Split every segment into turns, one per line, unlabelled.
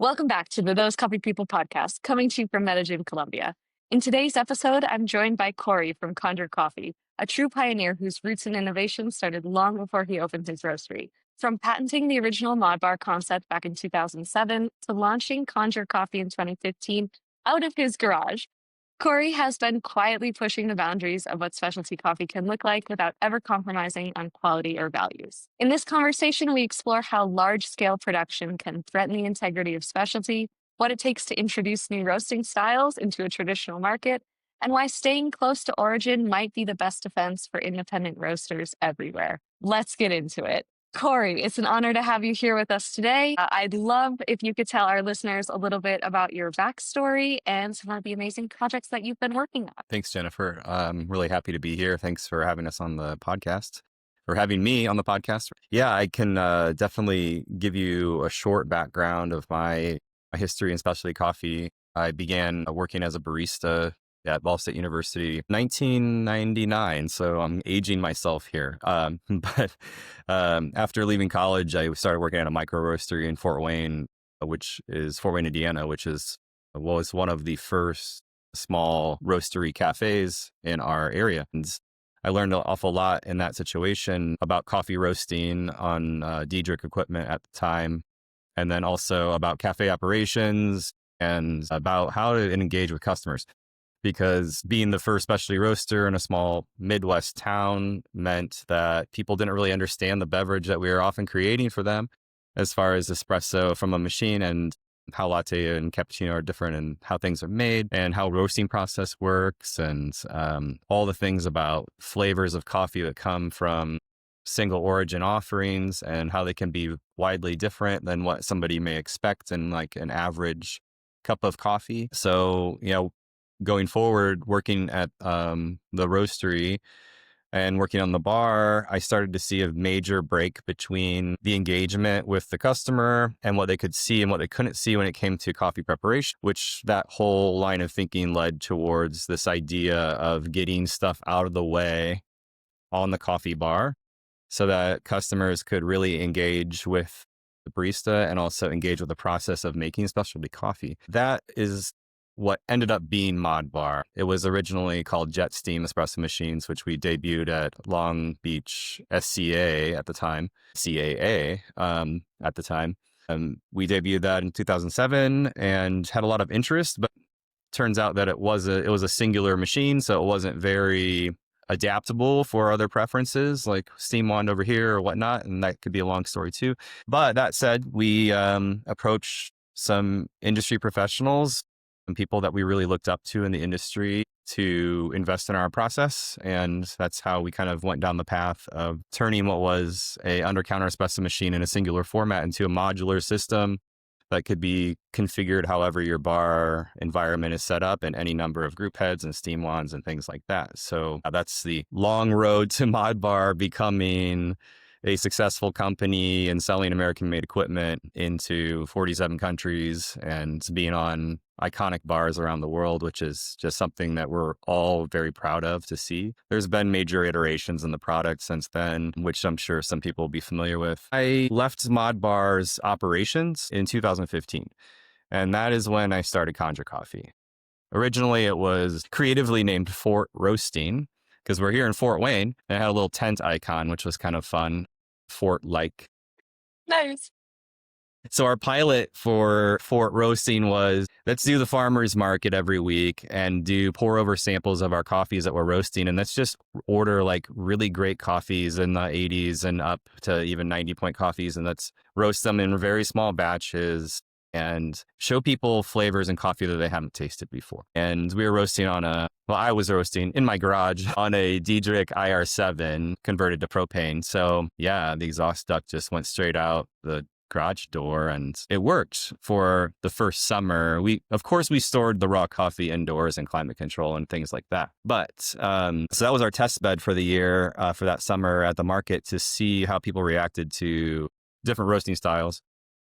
Welcome back to the Those Coffee People podcast, coming to you from Medellin, Colombia. In today's episode, I'm joined by Corey from Conjure Coffee, a true pioneer whose roots in innovation started long before he opened his roastery. From patenting the original ModBar concept back in 2007 to launching Conjure Coffee in 2015 out of his garage, Corey has been quietly pushing the boundaries of what specialty coffee can look like without ever compromising on quality or values. In this conversation, we explore how large-scale production can threaten the integrity of specialty, what it takes to introduce new roasting styles into a traditional market, and why staying close to origin might be the best defense for independent roasters everywhere. Let's get into it. Corey, it's an honor to have you here with us today. I'd love if you could tell our listeners a little bit about your backstory and some of the amazing projects that you've been working on.
Thanks, Jennifer. I'm really happy to be here. Thanks for having us on the podcast, or having me on the podcast. Yeah, I can definitely give you a short background of my history in specialty coffee. I began working as a barista at Ball State University, 1999. So I'm aging myself here. But after leaving college, I started working at a micro roastery in Fort Wayne, Indiana, which was one of the first small roastery cafes in our area. And I learned an awful lot in that situation about coffee roasting on Diedrich equipment at the time, and then also about cafe operations and about how to engage with customers. Because being the first specialty roaster in a small Midwest town meant that people didn't really understand the beverage that we were often creating for them, as far as espresso from a machine and how latte and cappuccino are different and how things are made and how roasting process works and all the things about flavors of coffee that come from single origin offerings and how they can be widely different than what somebody may expect in like an average cup of coffee. So, going forward, working at the roastery and working on the bar, I started to see a major break between the engagement with the customer and what they could see and what they couldn't see when it came to coffee preparation, which that whole line of thinking led towards this idea of getting stuff out of the way on the coffee bar so that customers could really engage with the barista and also engage with the process of making specialty coffee. That is what ended up being ModBar. It was originally called Jet Steam Espresso Machines, which we debuted at Long Beach SCA at the time, CAA at the time. We debuted that in 2007 and had a lot of interest, but turns out that it was a singular machine, so it wasn't very adaptable for other preferences like steam wand over here or whatnot, and that could be a long story too. But that said, we approached some industry professionals and people that we really looked up to in the industry to invest in our process. And that's how we kind of went down the path of turning what was a under-counter espresso machine in a singular format into a modular system that could be configured however your bar environment is set up, and any number of group heads and steam wands and things like that. So that's the long road to ModBar becoming a successful company and selling American-made equipment into 47 countries and being on iconic bars around the world, which is just something that we're all very proud of to see. There's been major iterations in the product since then, which I'm sure some people will be familiar with. I left ModBar's operations in 2015, and that is when I started Conjure Coffee. Originally, it was creatively named Fort Roasting, because we're here in Fort Wayne, and it had a little tent icon, which was kind of fun, fort-like.
Nice.
So our pilot for Fort Roasting was, let's do the farmer's market every week and do pour over samples of our coffees that we're roasting. And let's just order like really great coffees in the 80s and up to even 90-point coffees. And let's roast them in very small batches and show people flavors in coffee that they haven't tasted before. And we were roasting I was roasting in my garage on a Diedrich IR7 converted to propane. So yeah, the exhaust duct just went straight out the garage door, and it worked for the first summer. Of course, we stored the raw coffee indoors and climate control and things like that. But so that was our test bed for the year for that summer at the market to see how people reacted to different roasting styles.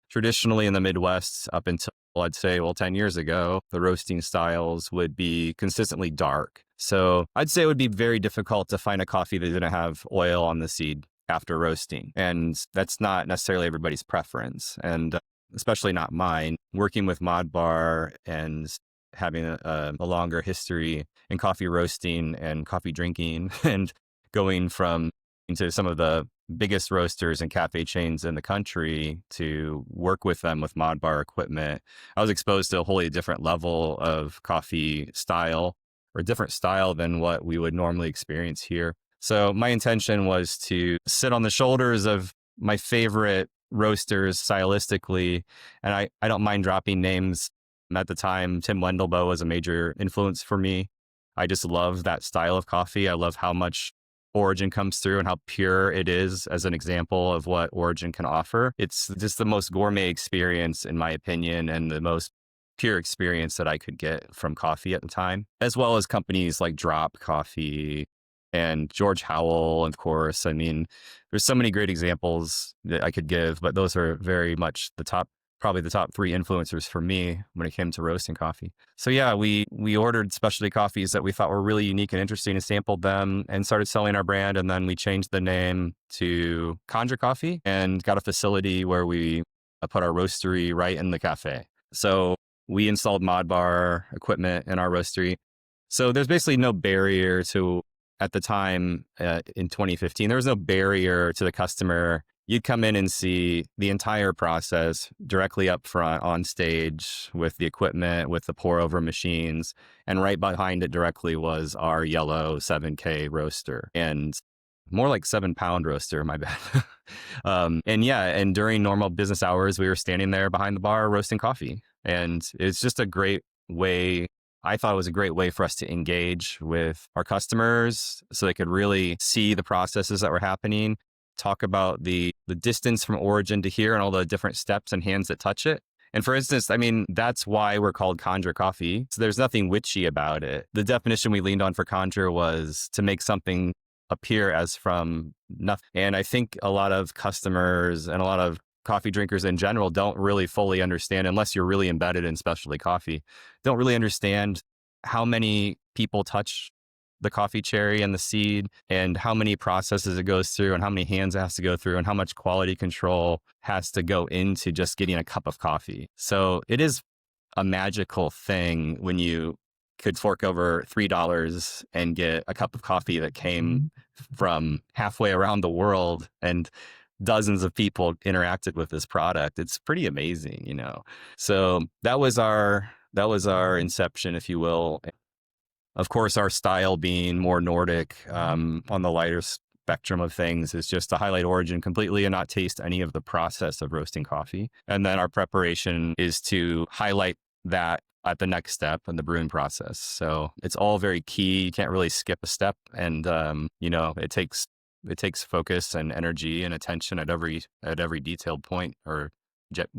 Traditionally in the Midwest, up until I'd say, 10 years ago, the roasting styles would be consistently dark. So I'd say it would be very difficult to find a coffee that didn't have oil on the seed after roasting. And that's not necessarily everybody's preference. And especially not mine, working with ModBar and having a longer history in coffee roasting and coffee drinking and going from into some of the biggest roasters and cafe chains in the country to work with them with ModBar equipment, I was exposed to a wholly different level of coffee style or different style than what we would normally experience here. So my intention was to sit on the shoulders of my favorite roasters stylistically. And I don't mind dropping names. At the time, Tim Wendelboe was a major influence for me. I just love that style of coffee. I love how much origin comes through and how pure it is as an example of what origin can offer. It's just the most gourmet experience, in my opinion, and the most pure experience that I could get from coffee at the time, as well as companies like Drop Coffee and George Howell, of course. I mean, there's so many great examples that I could give, but those are very much probably the top three influencers for me when it came to roasting coffee. So yeah, we ordered specialty coffees that we thought were really unique and interesting and sampled them and started selling our brand. And then we changed the name to Conjure Coffee and got a facility where we put our roastery right in the cafe. So we installed ModBar equipment in our roastery. So there's basically no barrier to, at the time in 2015, there was no barrier to the customer. You'd come in and see the entire process directly up front on stage with the equipment, with the pour over machines. And right behind it directly was our yellow 7K roaster and more like 7-pound roaster, my bad. And during normal business hours, we were standing there behind the bar roasting coffee. And it's just a great way. I thought it was a great way for us to engage with our customers so they could really see the processes that were happening, talk about the distance from origin to here and all the different steps and hands that touch it. And for instance, I mean, that's why we're called Conjure Coffee. So there's nothing witchy about it. The definition we leaned on for Conjure was to make something appear as from nothing. And I think a lot of customers and a lot of coffee drinkers in general don't really fully understand, unless you're really embedded in specialty coffee, don't really understand how many people touch the coffee cherry and the seed and how many processes it goes through and how many hands it has to go through and how much quality control has to go into just getting a cup of coffee. So it is a magical thing when you could fork over $3 and get a cup of coffee that came from halfway around the world and dozens of people interacted with this product. It's pretty amazing, you know? So that was our inception, if you will. Of course, our style being more Nordic on the lighter spectrum of things is just to highlight origin completely and not taste any of the process of roasting coffee. And then our preparation is to highlight that at the next step in the brewing process. So it's all very key. You can't really skip a step. And, it takes focus and energy and attention at every detailed point or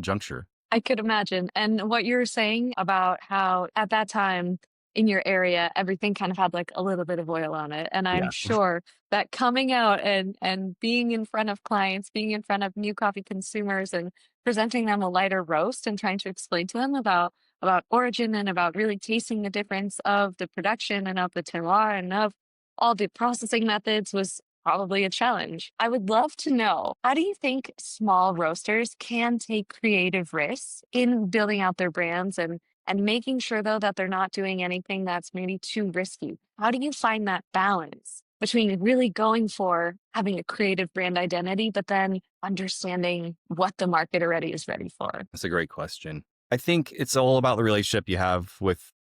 juncture.
I could imagine. And what you're saying about how at that time in your area, everything kind of had like a little bit of oil on it. And I'm
Yeah.
sure that coming out and being in front of clients, being in front of new coffee consumers and presenting them a lighter roast and trying to explain to them about origin and about really tasting the difference of the production and of the terroir and of all the processing methods was probably a challenge. I would love to know, how do you think small roasters can take creative risks in building out their brands and making sure, though, that they're not doing anything that's maybe too risky? How do you find that balance between really going for having a creative brand identity, but then understanding what the market already is ready for?
That's a great question. I think it's all about the relationship you have with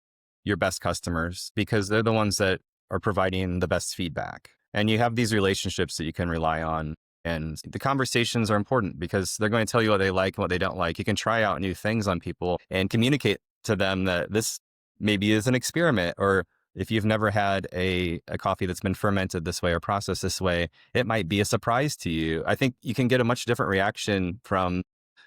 your best customers because they're the ones that are providing the best feedback. And you have these relationships that you can rely on. And the conversations are important because they're going to tell you what they like and what they don't like. You can try out new things on people and communicate to them that this maybe is an experiment, or if you've never had a coffee that's been fermented this way or processed this way, it might be a surprise to you. I think you can get a much different reaction from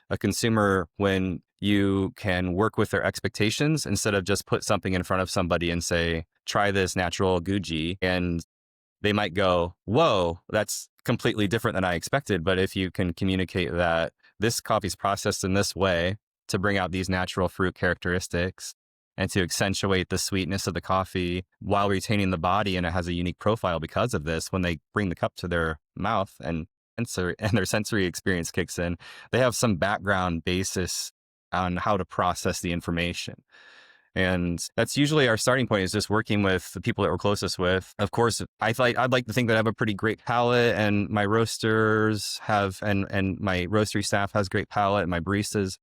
a consumer when you can work with their expectations instead of just put something in front of somebody and say, try this natural Guji. And they might go, whoa, that's completely different than I expected. But if you can communicate that this coffee's processed in this way to bring out these natural fruit characteristics and to accentuate the sweetness of the coffee while retaining the body, and it has a unique profile because of this, when they bring the cup to their mouth and their sensory experience kicks in, they have some background basis on how to process the information. And that's usually our starting point, is just working with the people that we're closest with. Of course, I'd like to think that I have a pretty great palate, and my roasters have, and my roastery staff has great palate, and my baristas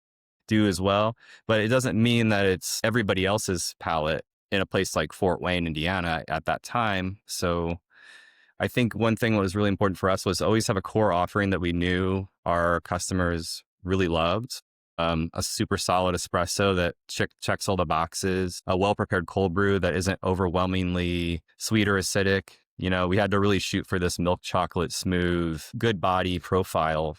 do as well. But it doesn't mean that it's everybody else's palate in a place like Fort Wayne, Indiana at that time. So I think one thing that was really important for us was always have a core offering that we knew our customers really loved. A super solid espresso that checks all the boxes, a well-prepared cold brew that isn't overwhelmingly sweet or acidic. We had to really shoot for this milk chocolate smooth, good body profile.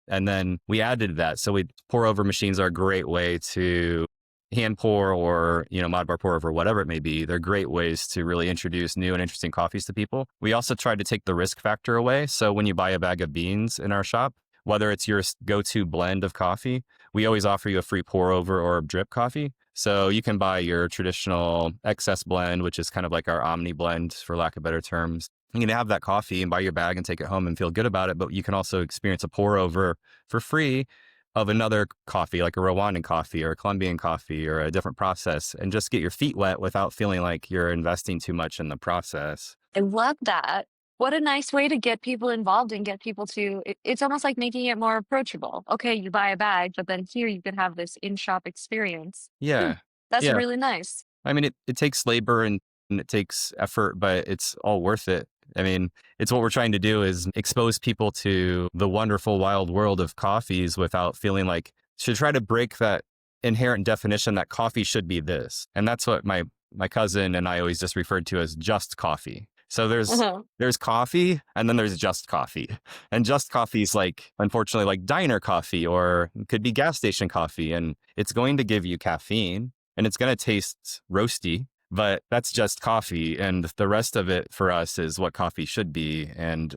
And then we added that. So pour over machines are a great way to hand pour, or, ModBar pour over, whatever it may be. They're great ways to really introduce new and interesting coffees to people. We also tried to take the risk factor away. So when you buy a bag of beans in our shop, whether it's your go-to blend of coffee, we always offer you a free pour over or drip coffee. So you can buy your traditional excess blend, which is kind of like our Omni blend, for lack of better terms. You can have that coffee and buy your bag and take it home and feel good about it. But you can also experience a pour over for free of another coffee, like a Rwandan coffee or a Colombian coffee or a different process, and just get your feet wet without feeling like you're investing too much in the process.
I love that. What a nice way to get people involved and get people to, it's almost like making it more approachable. Okay, you buy a bag, but then here you can have this in-shop experience.
Yeah.
That's
Yeah.
really nice.
I mean, it takes labor and it takes effort, but it's all worth it. I mean, it's what we're trying to do, is expose people to the wonderful wild world of coffees without feeling like, should try to break that inherent definition that coffee should be this. And that's what my cousin and I always just referred to as just coffee. So there's coffee, and then there's just coffee. And just coffee is like, unfortunately, like diner coffee, or could be gas station coffee. And it's going to give you caffeine and it's going to taste roasty, but that's just coffee. And the rest of it for us is what coffee should be. And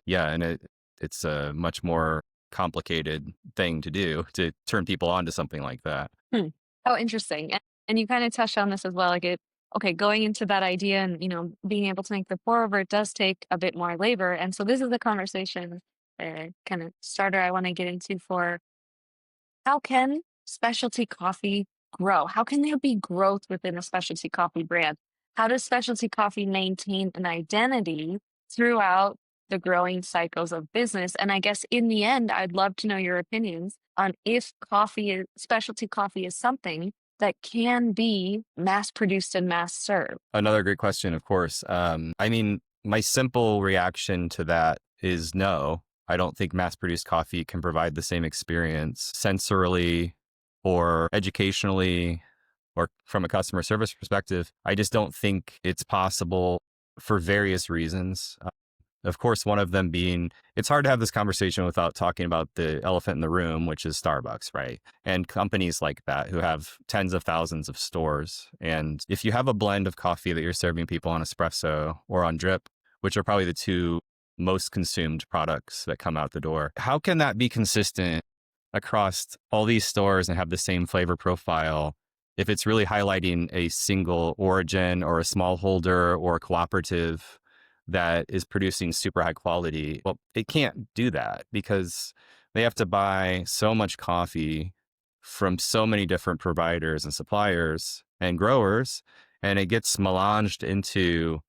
it's a much more complicated thing to do, to turn people on to something like that.
Oh, interesting. And you kind of touched on this as well. Like going into that idea and, being able to make the pour over, it does take a bit more labor. And so this is the conversation kind of starter I want to get into for how can specialty coffee grow? How can there be growth within a specialty coffee brand? How does specialty coffee maintain an identity throughout the growing cycles of business? And I guess in the end, I'd love to know your opinions on if specialty coffee is something that can be mass produced and mass served.
Another great question, of course. I mean, my simple reaction to that is no. I don't think mass produced coffee can provide the same experience sensorily or educationally or from a customer service perspective. I just don't think it's possible for various reasons. Of course, one of them being, it's hard to have this conversation without talking about the elephant in the room, which is Starbucks, right? And companies like that who have tens of thousands of stores. And if you have a blend of coffee that you're serving people on espresso or on drip, which are probably the two most consumed products that come out the door, how can that be consistent across all these stores and have the same flavor profile if it's really highlighting a single origin or a smallholder or a cooperative that is producing super high quality? Well, it can't do that because they have to buy so much coffee from so many different providers and suppliers and growers, and it gets melanged into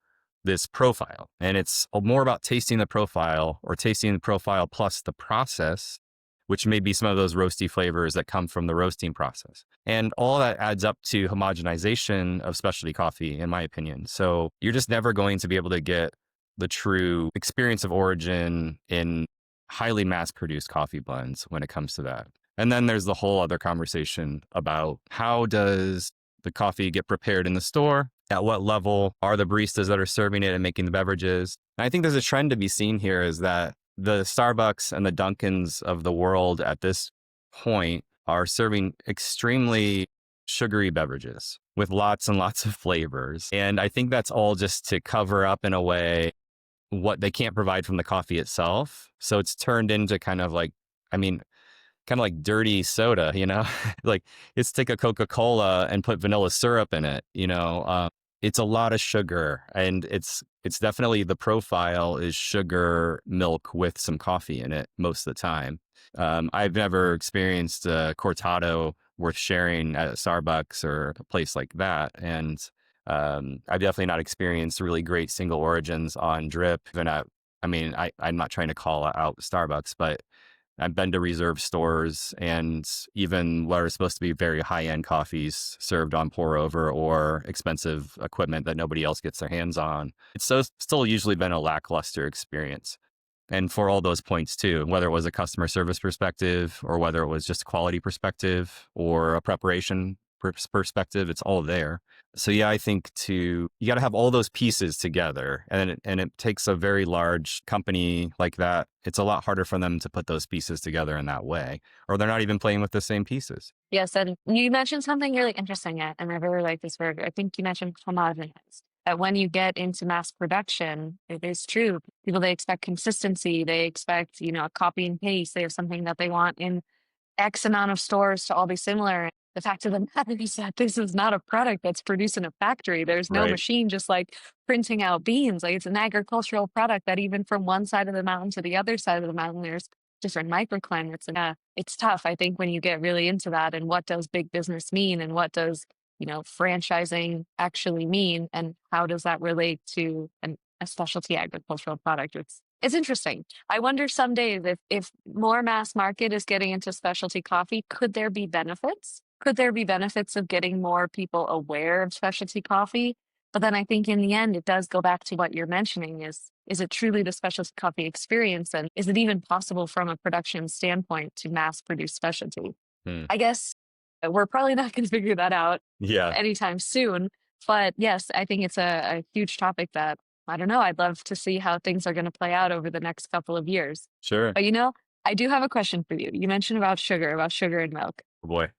this profile. And it's more about tasting the profile, or tasting the profile plus the process, which may be some of those roasty flavors that come from the roasting process. And all that adds up to homogenization of specialty coffee, in my opinion. So you're just never going to be able to get the true experience of origin in highly mass-produced coffee blends when it comes to that. And then there's the whole other conversation about how does the coffee get prepared in the store? At what level are the baristas that are serving it and making the beverages? And I think there's a trend to be seen here, is that the Starbucks and the Dunkins of the world at this point are serving extremely sugary beverages with lots and lots of flavors. And I think that's all just to cover up, in a way, what they can't provide from the coffee itself. So it's turned into kind of like dirty soda, like it's take a Coca-Cola and put vanilla syrup in it, it's a lot of sugar, and it's definitely, the profile is sugar milk with some coffee in it most of the time. I've never experienced a cortado worth sharing at Starbucks or a place like that. And I've definitely not experienced really great single origins on drip. Even I'm not trying to call out Starbucks, but I've been to reserve stores and even what are supposed to be very high-end coffees served on pour over or expensive equipment that nobody else gets their hands on. It's still usually been a lackluster experience. And for all those points too, whether it was a customer service perspective or whether it was just a quality perspective or a preparation perspective, it's all there. So yeah, I think you got to have all those pieces together, and it takes a very large company like that. It's a lot harder for them to put those pieces together in that way, or they're not even playing with the same pieces.
Yes, and you mentioned something really interesting, and I really like this word. I think you mentioned homogenized. That when you get into mass production, it is true. People, they expect consistency. They expect, a copy and paste. They have something that they want in X amount of stores to all be similar. The fact of the matter is that this is not a product that's produced in a factory. There's no
Right.
machine just like printing out beans. Like, it's an agricultural product that even from one side of the mountain to the other side of the mountain, there's different microclimates. And it's tough, I think, when you get really into that and what does big business mean and what does, franchising actually mean and how does that relate to a specialty agricultural product. It's interesting. I wonder some days if more mass market is getting into specialty coffee, could there be benefits? Could there be benefits of getting more people aware of specialty coffee? But then I think in the end, it does go back to what you're mentioning is it truly the specialty coffee experience? And is it even possible from a production standpoint to mass produce specialty?
Hmm.
I guess we're probably not going to figure that out
Yeah.
anytime soon. But yes, I think it's a huge topic that, I don't know, I'd love to see how things are going to play out over the next couple of years.
Sure.
But I do have a question for you. You mentioned about sugar and milk.
Oh boy.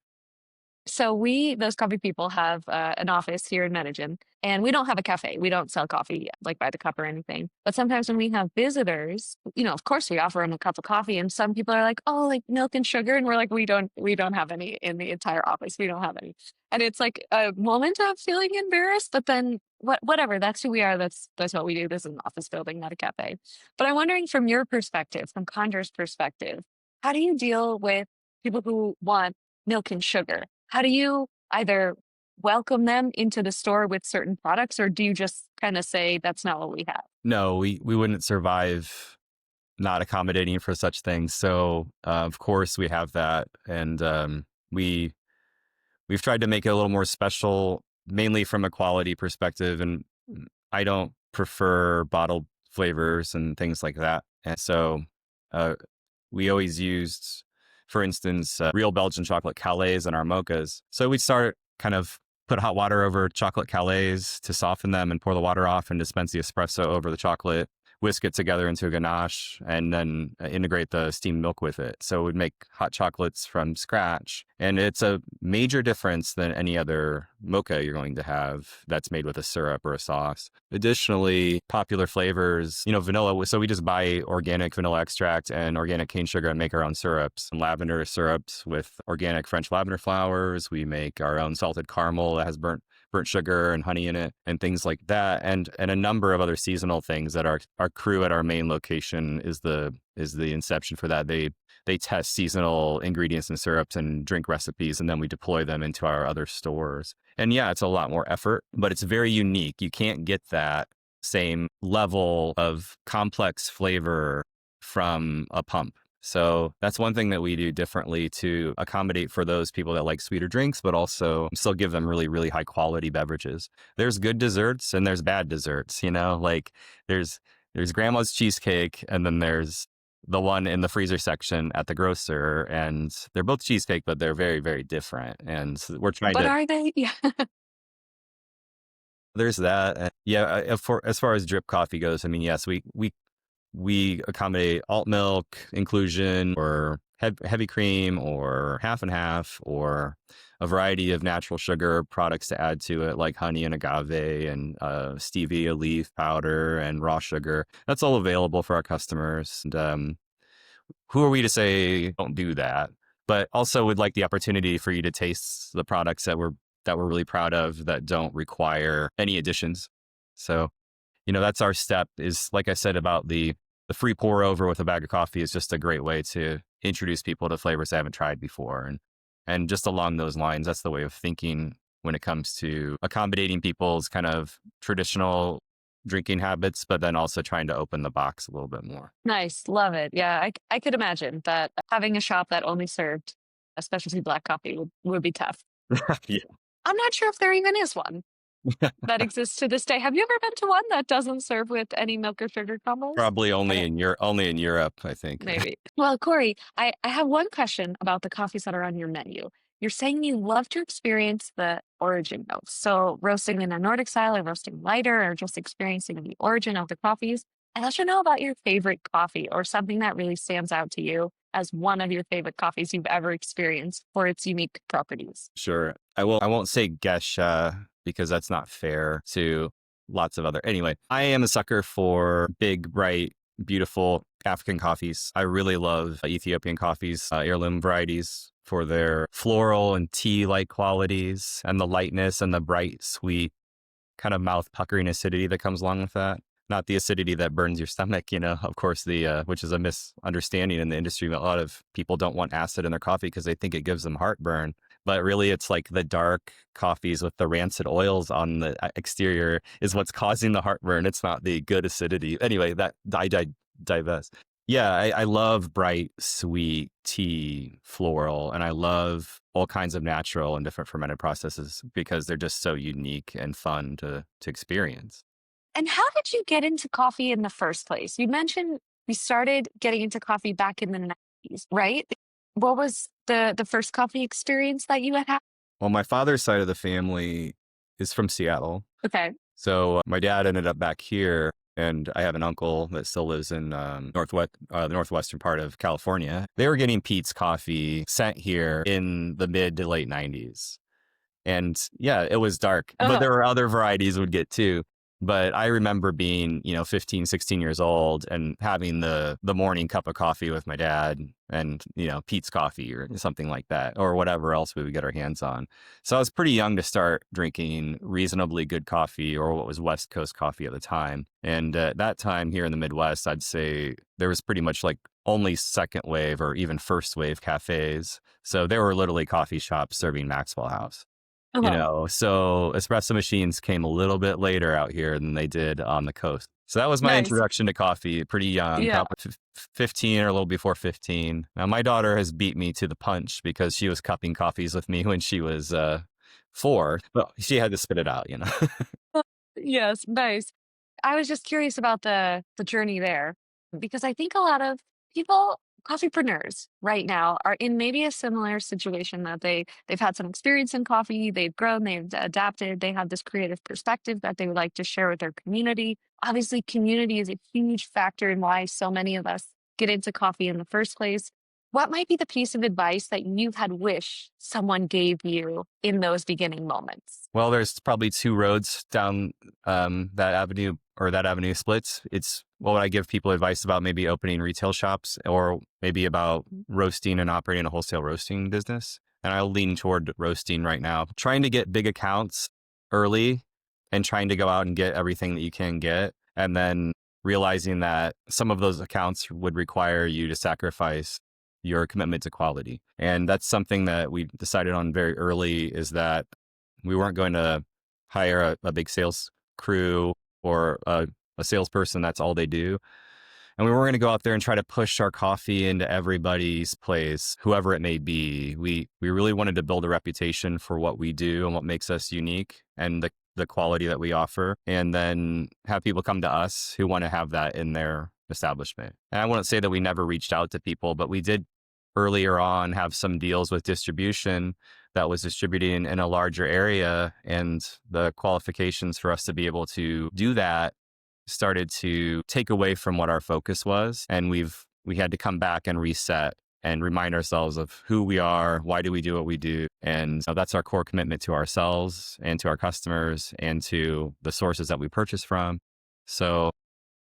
So those coffee people, have an office here in Medellin, and we don't have a cafe. We don't sell coffee like by the cup or anything. But sometimes when we have visitors, of course we offer them a cup of coffee, and some people are like, "Oh, like milk and sugar," and we're like, "We don't have any in the entire office. We don't have any." And it's like a moment of feeling embarrassed, but then whatever. That's who we are. That's what we do. This is an office building, not a cafe. But I'm wondering, from your perspective, from Conjure's perspective, how do you deal with people who want milk and sugar? How do you either welcome them into the store with certain products, or do you just kind of say that's not what we have?
No, we wouldn't survive not accommodating for such things. So of course we have that, and we've tried to make it a little more special, mainly from a quality perspective. And I don't prefer bottled flavors and things like that. And so we always used, for instance, real Belgian chocolate Calais in our mochas. So we'd put hot water over chocolate Calais to soften them and pour the water off and dispense the espresso over the chocolate, whisk it together into a ganache, and then integrate the steamed milk with it. So we'd make hot chocolates from scratch. And it's a major difference than any other mocha you're going to have that's made with a syrup or a sauce. Additionally, popular flavors, vanilla. So we just buy organic vanilla extract and organic cane sugar and make our own syrups. And lavender syrups with organic French lavender flowers. We make our own salted caramel that has burnt sugar and honey in it and things like that, and a number of other seasonal things that our crew at our main location is the inception for that. They test seasonal ingredients and syrups and drink recipes, and then we deploy them into our other stores. And yeah, it's a lot more effort, but it's very unique. You can't get that same level of complex flavor from a pump. So that's one thing that we do differently to accommodate for those people that like sweeter drinks, but also still give them really, really high quality beverages. There's good desserts and there's bad desserts, like there's grandma's cheesecake, and then there's the one in the freezer section at the grocer, and they're both cheesecake, but they're very, very different. And we're trying
But
to,
are they? Yeah.
there's that. And yeah, as far as drip coffee goes, I mean, yes, we accommodate alt milk inclusion or heavy cream or half and half, or a variety of natural sugar products to add to it, like honey and agave and stevia leaf powder and raw sugar. That's all available for our customers. And who are we to say don't do that? But also would like the opportunity for you to taste the products that we're really proud of that don't require any additions. So that's our step, is like I said about the free pour over with a bag of coffee, is just a great way to introduce people to flavors they haven't tried before. And And just along those lines, that's the way of thinking when it comes to accommodating people's kind of traditional drinking habits, but then also trying to open the box a little bit more.
Nice. Love it. Yeah, I could imagine that having a shop that only served a specialty black coffee would be tough.
Yeah.
I'm not sure if there even is one that exists to this day. Have you ever been to one that doesn't serve with any milk or sugar combos?
Probably only in Europe, I think.
Maybe. Well, Corey, I have one question about the coffees that are on your menu. You're saying you love to experience the origin notes. So roasting in a Nordic style or roasting lighter or just experiencing the origin of the coffees. I'd like to know about your favorite coffee or something that really stands out to you as one of your favorite coffees you've ever experienced for its unique properties.
Sure. I won't say Gesha because that's not fair to lots of other. Anyway, I am a sucker for big, bright, beautiful African coffees. I really love Ethiopian coffees, heirloom varieties for their floral and tea-like qualities and the lightness and the bright, sweet kind of mouth puckering acidity that comes along with that. Not the acidity that burns your stomach, of course, which is a misunderstanding in the industry. A lot of people don't want acid in their coffee because they think it gives them heartburn. But really, it's like the dark coffees with the rancid oils on the exterior is what's causing the heartburn. It's not the good acidity. Anyway, that I divest. Yeah, I love bright, sweet tea, floral, and I love all kinds of natural and different fermented processes because they're just so unique and fun to experience.
And how did you get into coffee in the first place? You mentioned you started getting into coffee back in the 90s, right? What was the first coffee experience that you had?
Well, my father's side of the family is from Seattle.
Okay.
So my dad ended up back here, and I have an uncle that still lives in the northwestern part of California. They were getting Peet's coffee sent here in the mid to late 90s. And yeah, it was dark, but there were other varieties would get too. But I remember being, 15, 16 years old and having the morning cup of coffee with my dad and, Peet's coffee or something like that, or whatever else we would get our hands on. So I was pretty young to start drinking reasonably good coffee, or what was West Coast coffee at the time. And at that time here in the Midwest, I'd say there was pretty much like only second wave or even first wave cafes. So there were literally coffee shops serving Maxwell House. So espresso machines came a little bit later out here than they did on the coast. So that was my introduction to coffee, pretty young, probably 15 or a little before 15. Now, my daughter has beat me to the punch because she was cupping coffees with me when she was 4. But she had to spit it out,
Yes, nice. I was just curious about the journey there because I think a lot of people, coffeepreneurs right now, are in maybe a similar situation that they've had some experience in coffee, they've grown, they've adapted, they have this creative perspective that they would like to share with their community. Obviously, community is a huge factor in why so many of us get into coffee in the first place. What might be the piece of advice that you had wished someone gave you in those beginning moments?
Well, there's probably 2 roads down that avenue, or that avenue splits. It's what would I give people advice about maybe opening retail shops, or maybe about roasting and operating a wholesale roasting business. And I'll lean toward roasting right now, trying to get big accounts early and trying to go out and get everything that you can get. And then realizing that some of those accounts would require you to sacrifice your commitment to quality. And that's something that we decided on very early, is that we weren't going to hire a big sales crew or a salesperson. That's all they do. And we weren't going to go out there and try to push our coffee into everybody's place, whoever it may be. We really wanted to build a reputation for what we do and what makes us unique and the quality that we offer, and then have people come to us who want to have that in their establishment. And I wouldn't say that we never reached out to people, but we did earlier on have some deals with distribution that was distributing in a larger area, and the qualifications for us to be able to do that started to take away from what our focus was. And we had to come back and reset and remind ourselves of who we are, why do we do what we do. And that's our core commitment to ourselves and to our customers and to the sources that we purchase from. So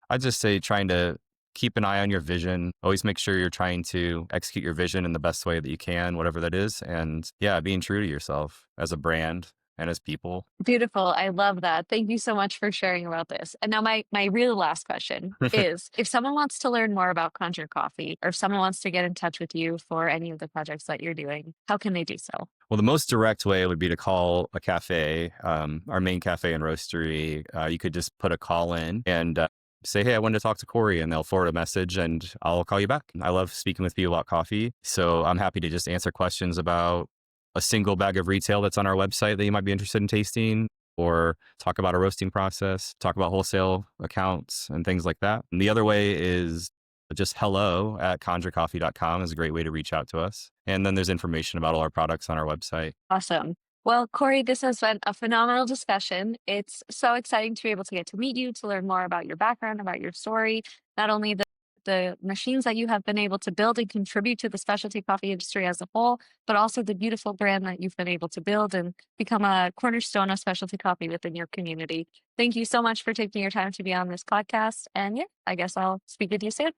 I'd just say trying to keep an eye on your vision. Always make sure you're trying to execute your vision in the best way that you can, whatever that is. And being true to yourself as a brand and as people.
Beautiful. I love that. Thank you so much for sharing about this. And now my real last question is if someone wants to learn more about Conjure Coffee or if someone wants to get in touch with you for any of the projects that you're doing, how can they do so?
Well, the most direct way would be to call a cafe, our main cafe and roastery. You could just put a call in and say, hey, I wanted to talk to Corey, and they'll forward a message and I'll call you back. I love speaking with people about coffee. So I'm happy to just answer questions about a single bag of retail that's on our website that you might be interested in tasting, or talk about a roasting process, talk about wholesale accounts and things like that. And the other way is just hello@conjurecoffee.com is a great way to reach out to us. And then there's information about all our products on our website.
Awesome. Well, Corey, this has been a phenomenal discussion. It's so exciting to be able to get to meet you, to learn more about your background, about your story, not only the machines that you have been able to build and contribute to the specialty coffee industry as a whole, but also the beautiful brand that you've been able to build and become a cornerstone of specialty coffee within your community. Thank you so much for taking your time to be on this podcast. And yeah, I guess I'll speak with you soon.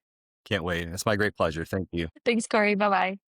Can't wait. It's my great pleasure. Thank you.
Thanks, Corey. Bye bye.